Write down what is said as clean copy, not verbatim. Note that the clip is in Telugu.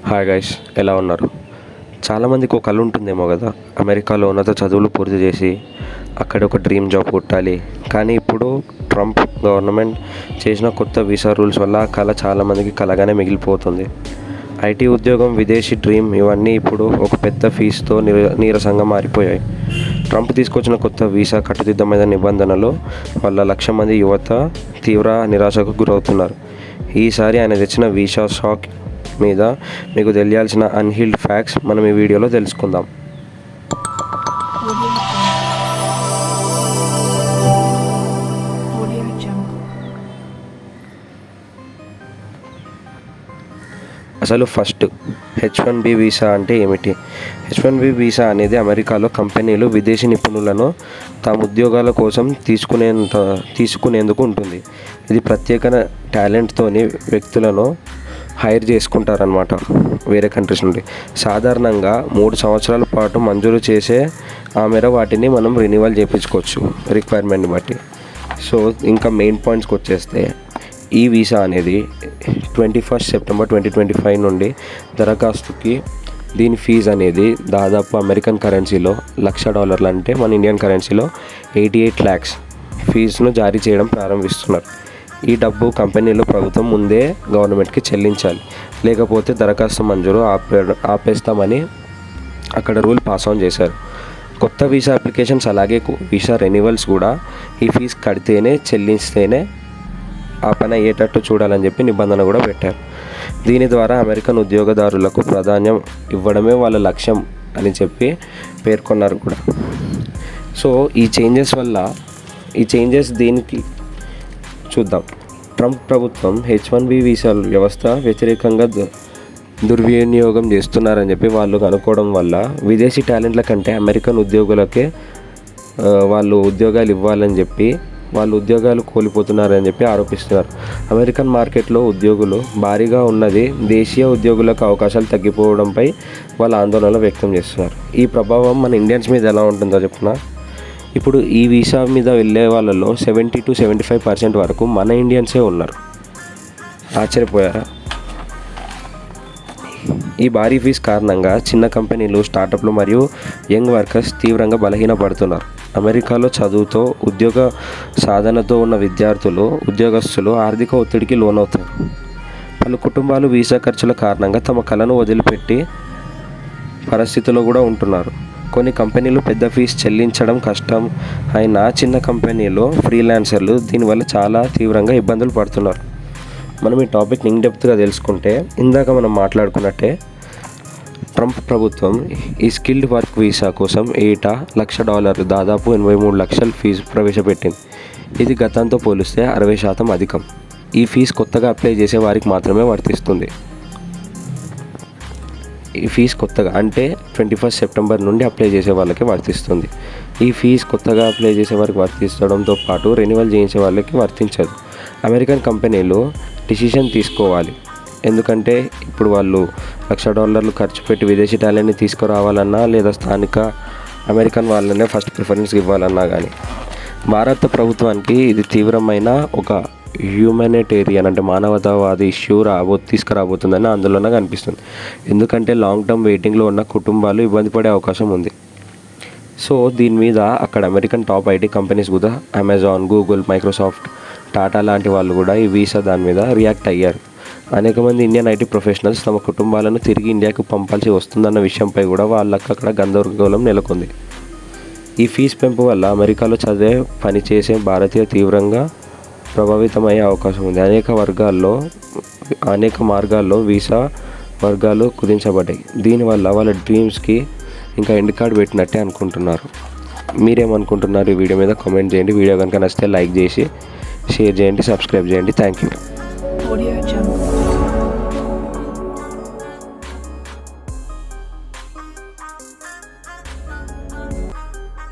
హాయ్ గైస్, ఎలా ఉన్నారు? చాలామందికి ఒక కళ ఉంటుందేమో కదా, అమెరికాలో ఉన్నత చదువులు పూర్తి చేసి అక్కడ ఒక డ్రీమ్ జాబ్ కొట్టాలి. కానీ ఇప్పుడు ట్రంప్ గవర్నమెంట్ చేసిన కొత్త వీసా రూల్స్ వల్ల ఆ కళ చాలామందికి కలగానే మిగిలిపోతుంది. ఐటీ ఉద్యోగం, విదేశీ డ్రీమ్ ఇవన్నీ ఇప్పుడు ఒక పెద్ద ఫీజుతో నీరసంగా మారిపోయాయి. ట్రంప్ తీసుకొచ్చిన కొత్త వీసా కట్టుదిట్టమైన నిబంధనలు వల్ల 1,00,000 మంది యువత తీవ్ర నిరాశకు గురవుతున్నారు. ఈసారి ఆయన తెచ్చిన వీసా షాక్ మీద మీకు తెలియాల్సిన అన్హీల్డ్ ఫ్యాక్ట్స్ మనం ఈ వీడియోలో తెలుసుకుందాం. అసలు ఫస్ట్ H-1B వీసా అంటే ఏమిటి? H-1B వీసా అనేది అమెరికాలో కంపెనీలు విదేశీ నిపుణులను తమ ఉద్యోగాల కోసం తీసుకునేందుకు ఉంటుంది. ఇది ప్రత్యేక టాలెంట్తోని వ్యక్తులను హైర్ చేసుకుంటారనమాట వేరే కంట్రీస్ నుండి. సాధారణంగా 3 సంవత్సరాల పాటు మంజూరు చేసే ఆ మేర వాటిని మనం రెన్యువల్ చేయించుకోవచ్చు రిక్వైర్మెంట్ని బట్టి. సో ఇంకా మెయిన్ పాయింట్స్కి వచ్చేస్తే, ఈ వీసా అనేది 21 సెప్టెంబర్ 2025 నుండి దరఖాస్తుకి దీని ఫీజు అనేది దాదాపు అమెరికన్ కరెన్సీలో $1,00,000 అంటే మన ఇండియన్ కరెన్సీలో 88 lakhs ఫీజును జారీ చేయడం ప్రారంభిస్తున్నారు. ఈ డబ్బు కంపెనీలు ప్రభుత్వం ముందే గవర్నమెంట్కి చెల్లించాలి, లేకపోతే దరఖాస్తు మంజూరు ఆపేస్తామని అక్కడ రూల్ పాస్ ఆన్ చేశారు. కొత్త వీసా అప్లికేషన్స్ అలాగే వీసా రెన్యువల్స్ కూడా ఈ ఫీజు కడితేనే చెల్లిస్తేనే ఆ పని అయ్యేటట్టు చూడాలని చెప్పి నిబంధన కూడా పెట్టారు. దీని ద్వారా అమెరికన్ ఉద్యోగదారులకు ప్రాధాన్యం ఇవ్వడమే వాళ్ళ లక్ష్యం అని చెప్పి పేర్కొన్నారు కూడా. సో ఈ చేంజెస్ దీనికి చూద్దాం. ట్రంప్ ప్రభుత్వం H-1B వీసా వ్యవస్థ వ్యతిరేకంగా దుర్వినియోగం చేస్తున్నారని చెప్పి వాళ్ళు అనుకోవడం వల్ల విదేశీ టాలెంట్ల కంటే అమెరికన్ ఉద్యోగులకే వాళ్ళు ఉద్యోగాలు ఇవ్వాలని చెప్పి వాళ్ళు ఉద్యోగాలు కోల్పోతున్నారని చెప్పి ఆరోపిస్తున్నారు. అమెరికన్ మార్కెట్లో ఉద్యోగులు భారీగా ఉన్నది దేశీయ ఉద్యోగులకు అవకాశాలు తగ్గిపోవడంపై వాళ్ళ ఆందోళన వ్యక్తం చేస్తున్నారు. ఈ ప్రభావం మన ఇండియన్స్ మీద ఎలా ఉంటుందో చెప్తున్నా. ఇప్పుడు ఈ వీసా మీద వెళ్ళే వాళ్ళలో 70 to 75% వరకు మన ఇండియన్సే ఉన్నారు. ఆశ్చర్యపోయారా? ఈ భారీ ఫీజు కారణంగా చిన్న కంపెనీలు, స్టార్టప్లు మరియు యంగ్ వర్కర్స్ తీవ్రంగా బలహీనపడుతున్నారు. అమెరికాలో చదువుతో, ఉద్యోగ సాధనతో ఉన్న ఉద్యోగస్తులు ఆర్థిక ఒత్తిడికి లోనవుతారు. పలు కుటుంబాలు వీసా ఖర్చుల కారణంగా తమ కళను వదిలిపెట్టి పరిస్థితిలో కూడా ఉంటున్నారు. కొన్ని కంపెనీలు పెద్ద ఫీజు చెల్లించడం కష్టం అయినా చిన్న కంపెనీలు, ఫ్రీలాన్సర్లు దీనివల్ల చాలా తీవ్రంగా ఇబ్బందులు పడుతున్నారు. మనం ఈ టాపిక్ని ఇన్డెప్త్గా తెలుసుకుంటే, ఇందాక మనం మాట్లాడుకున్నట్టే ట్రంప్ ప్రభుత్వం ఈ స్కిల్డ్ వర్క్ వీసా కోసం ఏటా $1,00,000 దాదాపు 83 లక్షల ఫీజు ప్రవేశపెట్టింది. ఇది గతంతో పోలిస్తే 60% అధికం. ఈ ఫీజు కొత్తగా అప్లై చేసే వారికి మాత్రమే వర్తిస్తుంది. ఈ ఫీజు కొత్తగా అంటే 21 సెప్టెంబర్ నుండి అప్లై చేసే వాళ్ళకి వర్తిస్తుంది. ఈ ఫీజు కొత్తగా అప్లై చేసే వారికి వర్తించడంతో పాటు రెన్యువల్ చేయించే వాళ్ళకి వర్తించదు. అమెరికన్ కంపెనీలు డిసిషన్ తీసుకోవాలి. ఎందుకంటే ఇప్పుడు వాళ్ళు $1,00,000 ఖర్చు పెట్టి విదేశీ టాలెంట్ని తీసుకురావాలన్నా, లేదా స్థానిక అమెరికన్ వాళ్ళనే ఫస్ట్ ప్రిఫరెన్స్ ఇవ్వాలన్నా కానీ భారత ప్రభుత్వానికి ఇది తీవ్రమైన ఒక హ్యూమానిటేరియన్ అంటే మానవతావాది ఇష్యూ తీసుకురాబోతుందని ఆందోళన కనిపిస్తుంది. ఎందుకంటే లాంగ్ టర్మ్ వెయిటింగ్లో ఉన్న కుటుంబాలు ఇబ్బంది పడే అవకాశం ఉంది. సో దీని మీద అక్కడ అమెరికన్ టాప్ ఐటీ కంపెనీస్ కూడా అమెజాన్, గూగుల్, మైక్రోసాఫ్ట్, టాటా లాంటి వాళ్ళు కూడా ఈ వీసా దాని మీద రియాక్ట్ అయ్యారు. అనేక మంది ఇండియన్ ఐటీ ప్రొఫెషనల్స్ తమ కుటుంబాలను తిరిగి ఇండియాకు పంపాల్సి వస్తుందన్న విషయంపై కూడా వాళ్ళకి అక్కడ గందరగోళం నెలకొంది. ఈ ఫీజు పెంపు వల్ల అమెరికాలో చదివే, పనిచేసే భారతీయ తీవ్రంగా ప్రభావితమయ్యే అవకాశం ఉంది. అనేక మార్గాల్లో వీసా వర్గాలు కుదించబడ్డాయి. దీనివల్ల వాళ్ళ డ్రీమ్స్కి ఇంకా ఎండ్ కార్డ్ పెట్టినట్టే అనుకుంటున్నారు. మీరేమనుకుంటున్నారు? ఈ వీడియో మీద కామెంట్ చేయండి. వీడియో కనుక నచ్చితే లైక్ చేసి షేర్ చేయండి, సబ్స్క్రైబ్ చేయండి. Thank you.